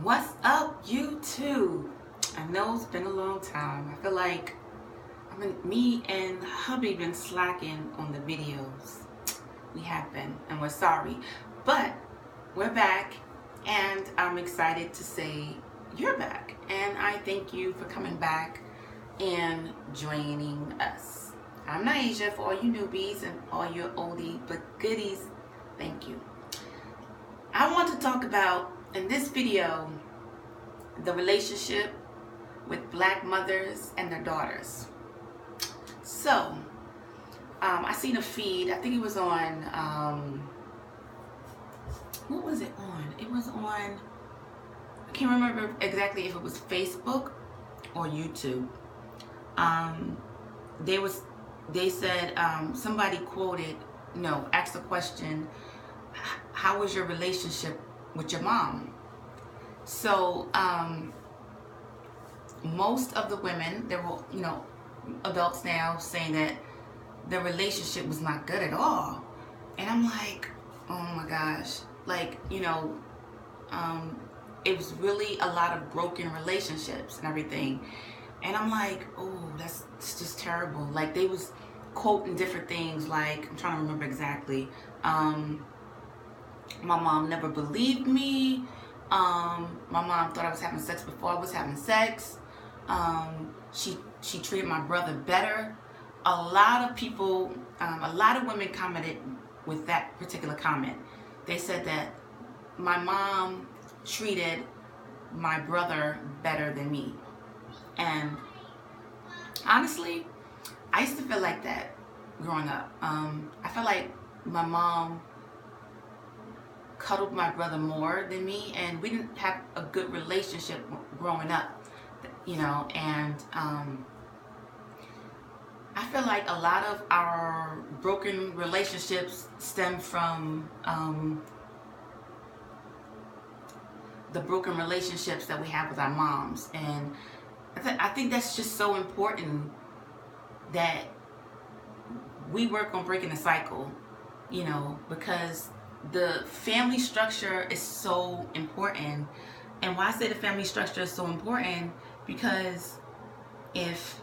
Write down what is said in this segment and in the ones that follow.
What's up, YouTube? I know it's been a long time. I feel like me and hubby been slacking on the videos. We have been, and we're sorry. But we're back, and I'm excited to say you're back. And I thank you for coming back and joining us. I'm Naisha for all you newbies and all your oldie but goodies. Thank you. I want to talk about, in this video, the relationship with black mothers and their daughters. So, I seen a feed, I think it was on, what was it on? It was on, I can't remember exactly if it was Facebook or YouTube. They said, somebody quoted, asked the question, how was your relationship with your mom? So, most of the women, there were, adults now saying that the relationship was not good at all. And I'm like, oh my gosh. Like, it was really a lot of broken relationships and everything. And I'm like, oh, it's just terrible. Like, they was quoting different things, like, I'm trying to remember exactly. My mom never believed me. My mom thought I was having sex before I was having sex. She treated my brother better. A lot of people, a lot of women commented with that particular comment. They said that my mom treated my brother better than me. And honestly, I used to feel like that growing up. I felt like my mom cuddled my brother more than me, and we didn't have a good relationship growing up, and I feel like a lot of our broken relationships stem from the broken relationships that we have with our moms. And I think that's just so important that we work on breaking the cycle, because the family structure is so important. And why I say the family structure is so important, because if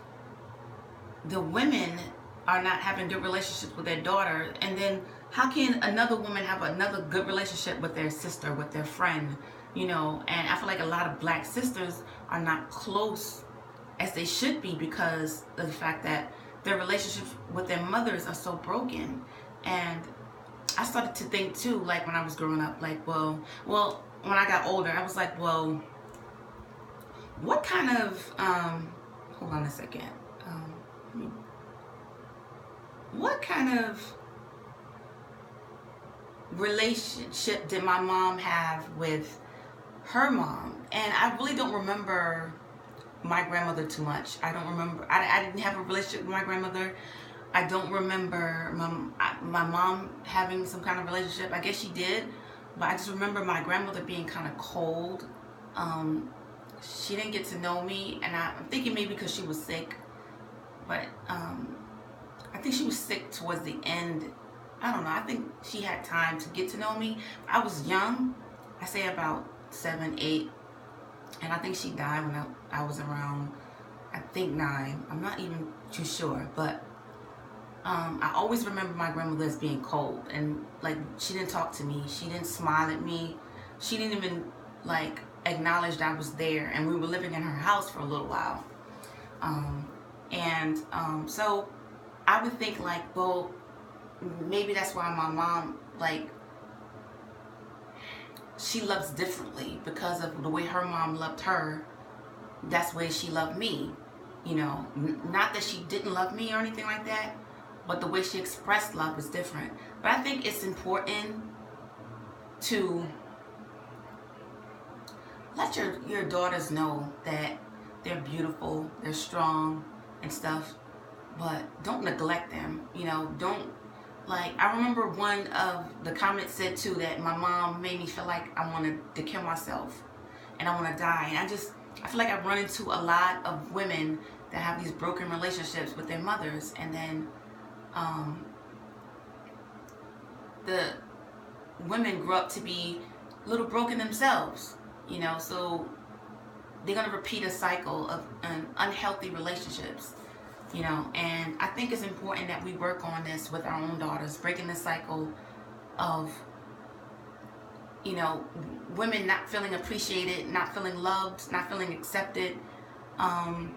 the women are not having good relationships with their daughter, and then how can another woman have another good relationship with their sister, with their friend, and I feel like a lot of black sisters are not close as they should be because of the fact that their relationships with their mothers are so broken. And I started to think too, like when I was growing up, like, well, when I got older, I was like, well, what kind of, hold on a second, what kind of relationship did my mom have with her mom? And I really don't remember my grandmother too much. I don't remember, I didn't have a relationship with my grandmother. I don't remember my mom having some kind of relationship. I guess she did, but I just remember my grandmother being kind of cold. She didn't get to know me, and I'm thinking maybe because she was sick, but I think she was sick towards the end. I don't know. I think she had time to get to know me. I was young. I say about 7, 8, and I think she died when I was around, I think 9. I'm not even too sure, but I always remember my grandmother as being cold, and like she didn't talk to me, she didn't smile at me, she didn't even like acknowledge that I was there, and we were living in her house for a little while. So I would think like, well, maybe that's why my mom, like, she loves differently because of the way her mom loved her. That's the way she loved me, not that she didn't love me or anything like that, but the way she expressed love was different. But I think it's important to let your daughters know that they're beautiful, they're strong and stuff, but don't neglect them. Don't, like, I remember one of the comments said too that my mom made me feel like I wanted to kill myself and I want to die. And I feel like I run into a lot of women that have these broken relationships with their mothers, and then the women grew up to be a little broken themselves, you know, so they're going to repeat a cycle of unhealthy relationships, you know. And I think it's important that we work on this with our own daughters, breaking the cycle of, you know, women not feeling appreciated, not feeling loved, not feeling accepted, and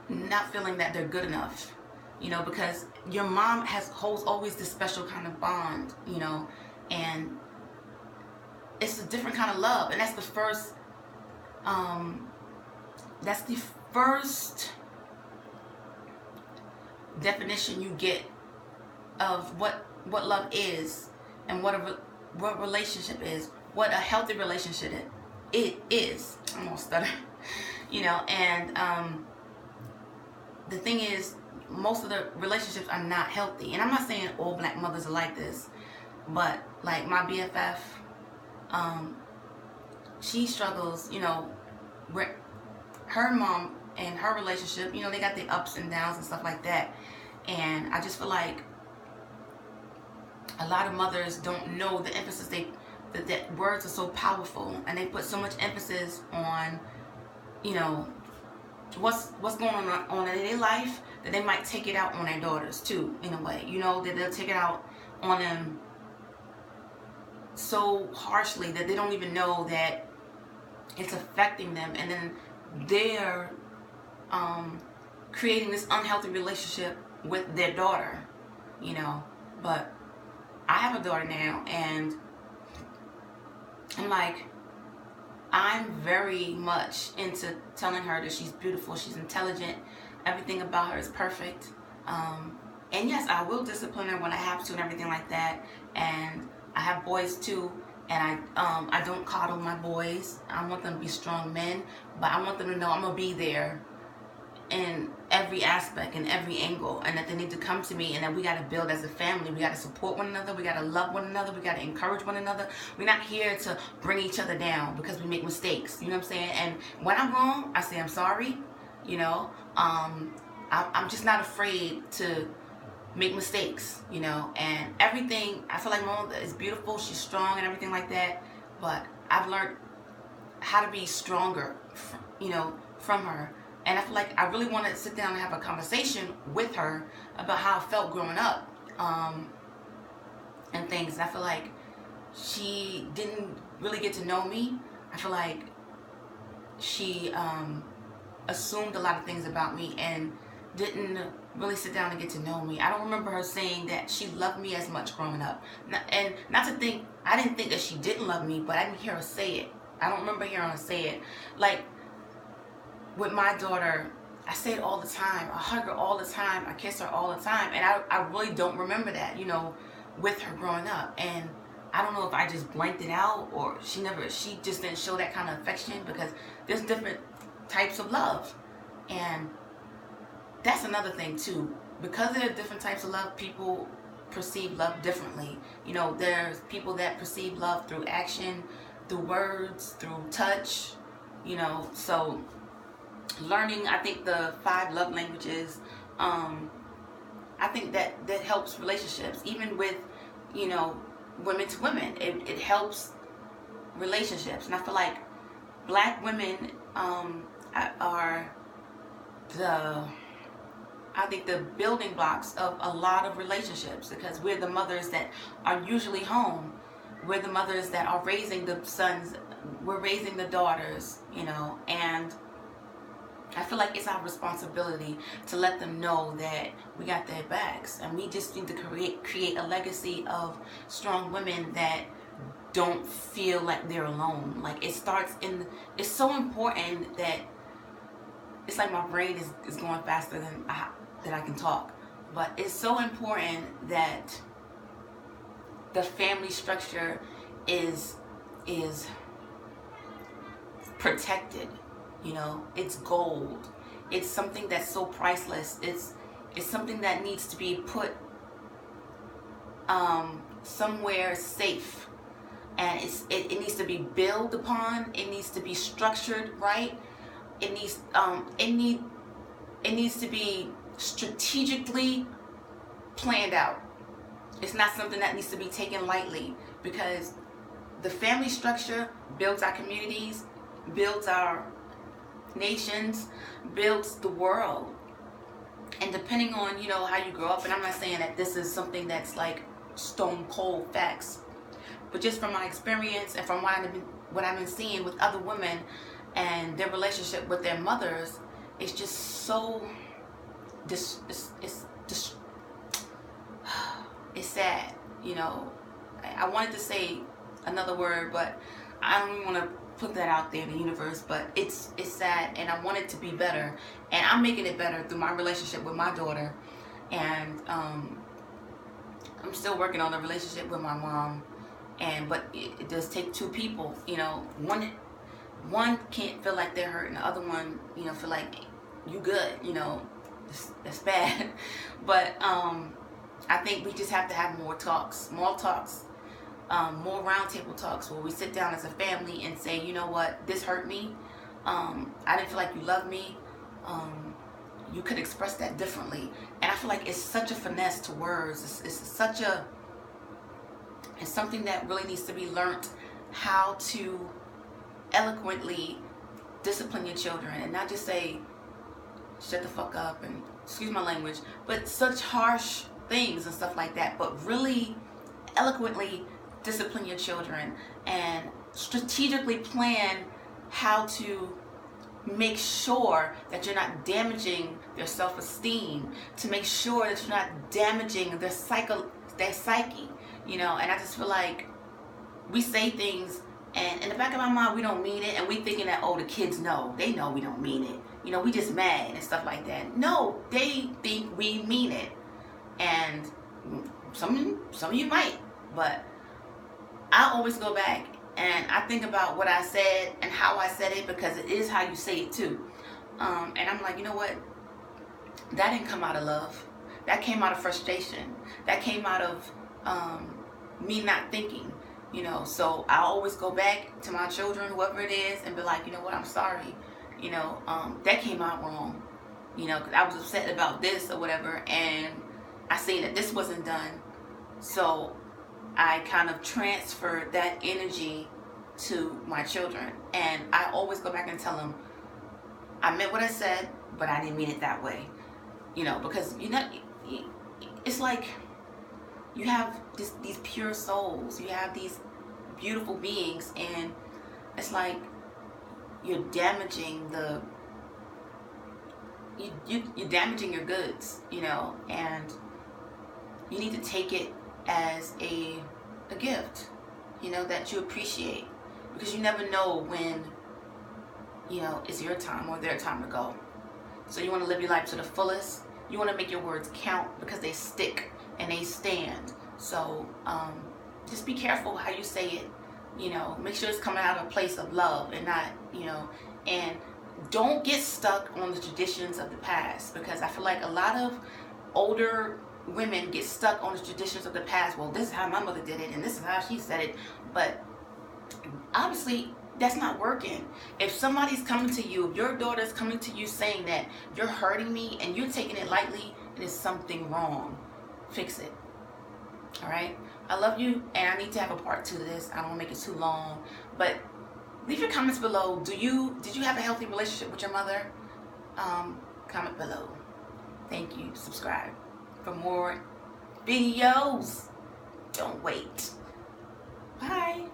not feeling that they're good enough, you know, because your mom holds always this special kind of bond, you know, and it's a different kind of love. And that's the first definition you get of what love is, and what relationship is, what a healthy relationship it is. I'm gonna stutter. You know, and the thing is, most of the relationships are not healthy. And I'm not saying all black mothers are like this, but like my BFF, she struggles, you know, where her mom and her relationship, you know, they got the ups and downs and stuff like that. And I just feel like a lot of mothers don't know the emphasis that words are so powerful, and they put so much emphasis on, you know, what's going on in their life, that they might take it out on their daughters too, in a way, you know, that they'll take it out on them so harshly that they don't even know that it's affecting them, and then they're creating this unhealthy relationship with their daughter, you know. But I have a daughter now, and I'm very much into telling her that she's beautiful, she's intelligent, everything about her is perfect. And yes, I will discipline her when I have to and everything like that. And I have boys too, and I don't coddle my boys. I want them to be strong men, but I want them to know I'm gonna be there in every aspect, in every angle, and that they need to come to me, and that we got to build as a family. We got to support one another, we got to love one another, we got to encourage one another. We're not here to bring each other down because we make mistakes, you know what I'm saying? And when I'm wrong, I say I'm sorry, you know. I'm just not afraid to make mistakes, you know. And everything, I feel like my mom is beautiful, she's strong and everything like that, but I've learned how to be stronger, you know, from her. And I feel like I really want to sit down and have a conversation with her about how I felt growing up, and things. And I feel like she didn't really get to know me. I feel like she assumed a lot of things about me and didn't really sit down and get to know me. I don't remember her saying that she loved me as much growing up. And not to think, I didn't think that she didn't love me, but I didn't hear her say it. I don't remember hearing her say it. Like, with my daughter, I say it all the time. I hug her all the time. I kiss her all the time. And I really don't remember that, you know, with her growing up. And I don't know if I just blanked it out, or she just didn't show that kind of affection, because there's different types of love. And that's another thing too. Because there are different types of love, people perceive love differently. You know, there's people that perceive love through action, through words, through touch, you know. So learning, I think, the 5 love languages, I think that helps relationships, even with, you know, women to women. It helps relationships. And I feel like black women are the building blocks of a lot of relationships, because we're the mothers that are usually home. We're the mothers that are raising the sons. We're raising the daughters, you know. And I feel like it's our responsibility to let them know that we got their backs, and we just need to create a legacy of strong women that don't feel like they're alone. Like, it's so important that it's like my brain is going faster than I can talk, but it's so important that the family structure is protected. You know, it's gold. It's something that's so priceless. It's something that needs to be put somewhere safe, and it needs to be built upon. It needs to be structured right. It needs to be strategically planned out. It's not something that needs to be taken lightly, because the family structure builds our communities, builds our nations, builds the world. And depending on, you know, how you grow up, and I'm not saying that this is something that's like stone cold facts, but just from my experience and from what I've been seeing with other women and their relationship with their mothers, it's just so it's sad, you know. I wanted to say another word, but I don't even want to put that out there in the universe, but it's sad, and I want it to be better, and I'm making it better through my relationship with my daughter. And I'm still working on the relationship with my mom, but it does take two people, you know. One can't feel like they're hurting, the other one, you know, feel like you good, you know. That's bad. But I think we just have to have more talks, more roundtable talks, where we sit down as a family and say, you know what, this hurt me. I didn't feel like you loved me. You could express that differently. And I feel like it's such a finesse to words. It's something that really needs to be learned, how to eloquently discipline your children and not just say, shut the fuck up, and excuse my language, but such harsh things and stuff like that, but really eloquently discipline your children and strategically plan how to make sure that you're not damaging their self-esteem, to make sure that you're not damaging their psyche, you know. And I just feel like we say things, and in the back of my mind we don't mean it, and we thinking that, oh, the kids know, they know we don't mean it, you know, we just mad and stuff like that. No, they think we mean it, and some of you might, but I always go back and I think about what I said and how I said it, because it is how you say it too. And I'm like, you know what? That didn't come out of love. That came out of frustration. That came out of me not thinking, you know. So I always go back to my children, whoever it is, and be like, you know what? I'm sorry. You know, that came out wrong. You know, 'cause I was upset about this or whatever, and I seen that this wasn't done. So I kind of transferred that energy to my children, and I always go back and tell them, I meant what I said, but I didn't mean it that way, you know, because, you know, it's like you have these pure souls, you have these beautiful beings, and it's like you're damaging you're damaging your goods, you know, and you need to take it as a gift, you know, that you appreciate, because you never know when, you know, it's your time or their time to go. So you want to live your life to the fullest. You want to make your words count, because they stick and they stand. So just be careful how you say it, you know. Make sure it's coming out of a place of love and not, you know, and don't get stuck on the traditions of the past, because I feel like a lot of older women get stuck on the traditions of the past. Well, this is how my mother did it, and this is how she said it. But obviously that's not working. If somebody's coming to you, if your daughter's coming to you saying that you're hurting me and you're taking it lightly, it is something wrong. Fix it. All right? I love you, and I need to have a part 2 to this. I don't want to make it too long, but leave your comments below. Did you have a healthy relationship with your mother? Comment below. Thank you. Subscribe for more videos. Don't wait. Bye.